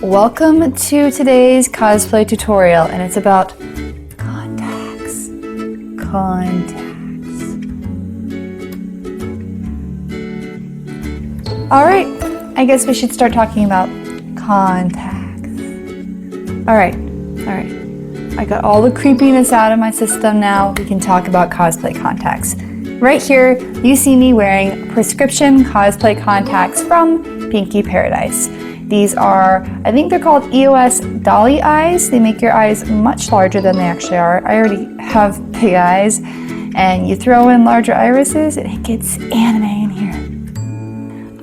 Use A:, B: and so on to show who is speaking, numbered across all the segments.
A: Welcome to today's cosplay tutorial, and it's about contacts. Alright, I guess we should start talking about contacts. Alright. I got all the creepiness out of my system now. We can talk about cosplay contacts. Right here, you see me wearing prescription cosplay contacts from Pinky Paradise. These are, I think they're called EOS Dolly eyes. They make your eyes much larger than they actually are. I already have big eyes, and you throw in larger irises and it gets anime in here.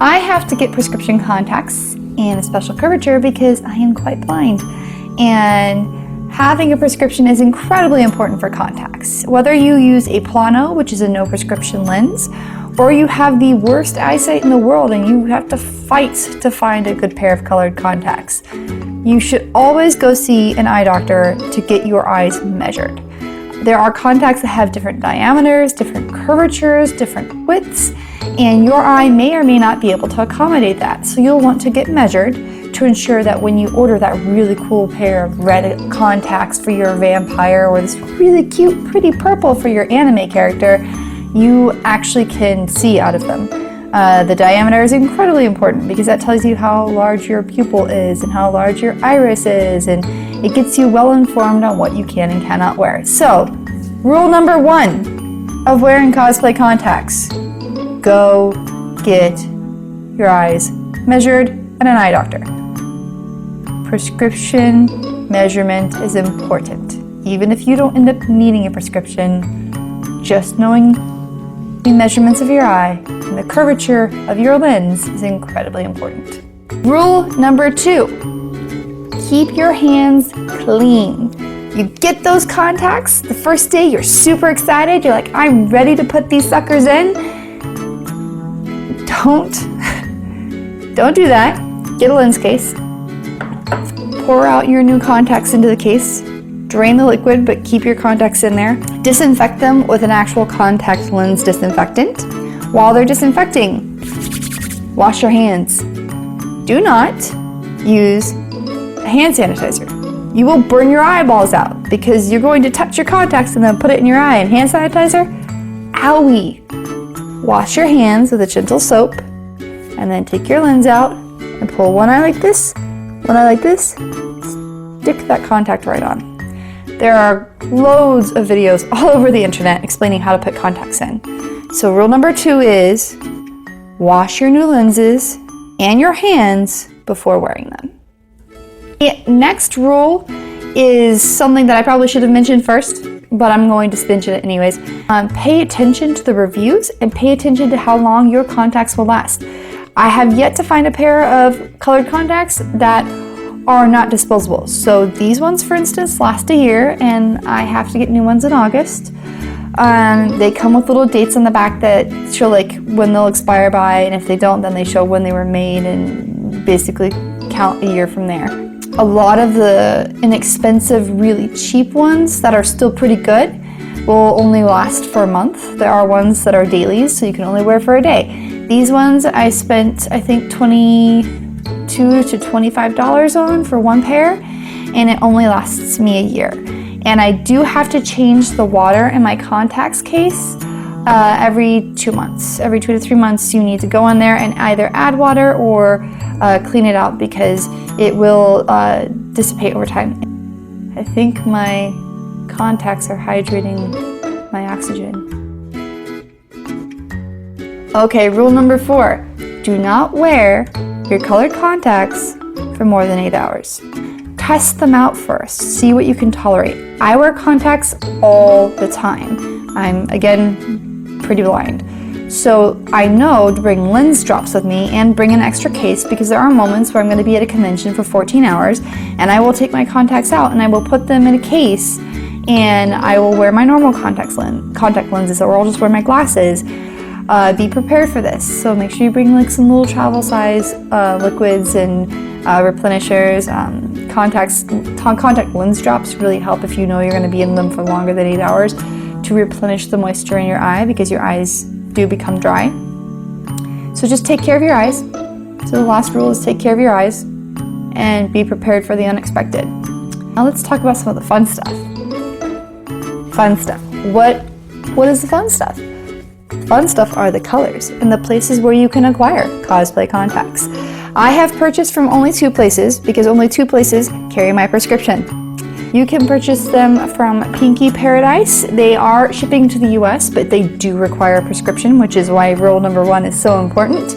A: I have to get prescription contacts in a special curvature because I am quite blind, and having a prescription is incredibly important for contacts. Whether you use a plano, which is a no prescription lens, or you have the worst eyesight in the world and you have to fight to find a good pair of colored contacts, you should always go see an eye doctor to get your eyes measured. There are contacts that have different diameters, different curvatures, different widths, and your eye may or may not be able to accommodate that. So you'll want to get measured to ensure that when you order that really cool pair of red contacts for your vampire, or this really cute, pretty purple for your anime character, you actually can see out of them. The diameter is incredibly important because that tells you how large your pupil is and how large your iris is, and it gets you well informed on what you can and cannot wear. So, rule number 1 of wearing cosplay contacts: go get your eyes measured at an eye doctor. Prescription measurement is important. Even if you don't end up needing a prescription, just knowing the measurements of your eye and the curvature of your lens is incredibly important. Rule number 2, keep your hands clean. You get those contacts, the first day you're super excited, you're like, I'm ready to put these suckers in. Don't do that. Get a lens case, pour out your new contacts into the case, drain the liquid, but keep your contacts in there. Disinfect them with an actual contact lens disinfectant. While they're disinfecting, wash your hands. Do not use a hand sanitizer. You will burn your eyeballs out because you're going to touch your contacts and then put it in your eye. And hand sanitizer, owie. Wash your hands with a gentle soap, and then take your lens out and pull one eye like this, one eye like this. Stick that contact right on. There are loads of videos all over the internet explaining how to put contacts in. So rule number 2 is wash your new lenses and your hands before wearing them. The next rule is something that I probably should have mentioned first, but I'm going to mention it anyways. Pay attention to the reviews and pay attention to how long your contacts will last. I have yet to find a pair of colored contacts that are not disposable. So these ones, for instance, last a year, and I have to get new ones in August. They come with little dates on the back that show like when they'll expire by, and if they don't, then they show when they were made and basically count a year from there. A lot of the inexpensive, really cheap ones that are still pretty good will only last for a month. There are ones that are dailies, so you can only wear for a day. These ones I spent, I think, $22 to $25 on for one pair, and it only lasts me a year. And I do have to change the water in my contacts case every 2 months. Every 2 to 3 months you need to go in there and either add water or clean it out because it will dissipate over time. I think my contacts are hydrating my oxygen. Okay, rule number 4. Do not wear your colored contacts for more than 8 hours. Test them out first. See what you can tolerate. I wear contacts all the time. I'm, again, pretty blind. So I know to bring lens drops with me and bring an extra case because there are moments where I'm going to be at a convention for 14 hours and I will take my contacts out and I will put them in a case and I will wear my normal contact lenses, or I'll just wear my glasses. Be prepared for this. So make sure you bring like some little travel size liquids and replenishers. Contact lens drops really help if you know you're going to be in them for longer than 8 hours to replenish the moisture in your eye because your eyes do become dry. So just take care of your eyes. So the last rule is take care of your eyes. and be prepared for the unexpected. Now let's talk about some of the fun stuff. Fun stuff. What is the fun stuff? Fun stuff are the colors and the places where you can acquire Cosplay Contacts. I have purchased from only 2 places because only 2 places carry my prescription. You can purchase them from Pinky Paradise. They are shipping to the US, but they do require a prescription, which is why rule number 1 is so important.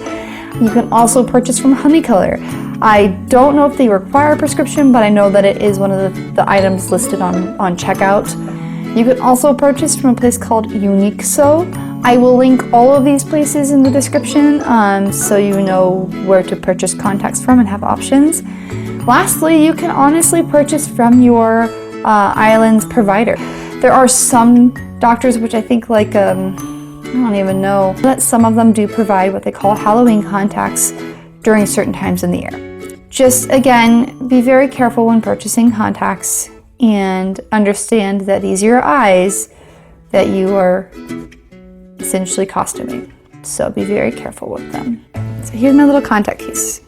A: You can also purchase from Honeycolor. I don't know if they require a prescription, but I know that it is one of the items listed on checkout. You can also purchase from a place called UniqueSew. I will link all of these places in the description so you know where to purchase contacts from and have options. Lastly, you can honestly purchase from your island's provider. There are some doctors, which I think I don't even know, that some of them do provide what they call Halloween contacts during certain times in the year. Just again, be very careful when purchasing contacts and understand that these are your eyes that you are essentially costuming. So be very careful with them. So here's my little contact case.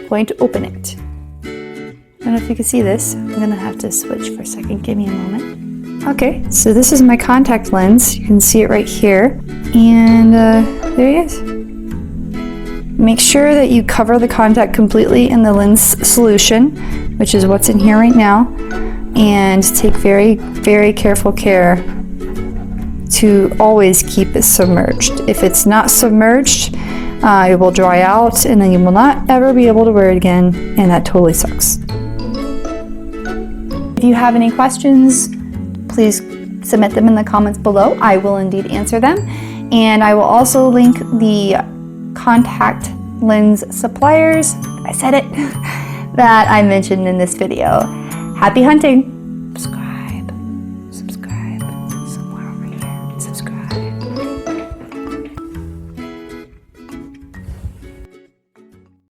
A: Going to open it. I don't know if you can see this. I'm gonna have to switch for a second. Give me a moment. Okay, so this is my contact lens. You can see it right here. And there it is. Make sure that you cover the contact completely in the lens solution, which is what's in here right now. And take very, very careful care to always keep it submerged. If it's not submerged, it will dry out and then you will not ever be able to wear it again, and that totally sucks. If you have any questions, please submit them in the comments below. I will indeed answer them. And I will also link the contact lens suppliers, I said it, that I mentioned in this video. Happy hunting! Subscribe, somewhere over here, subscribe.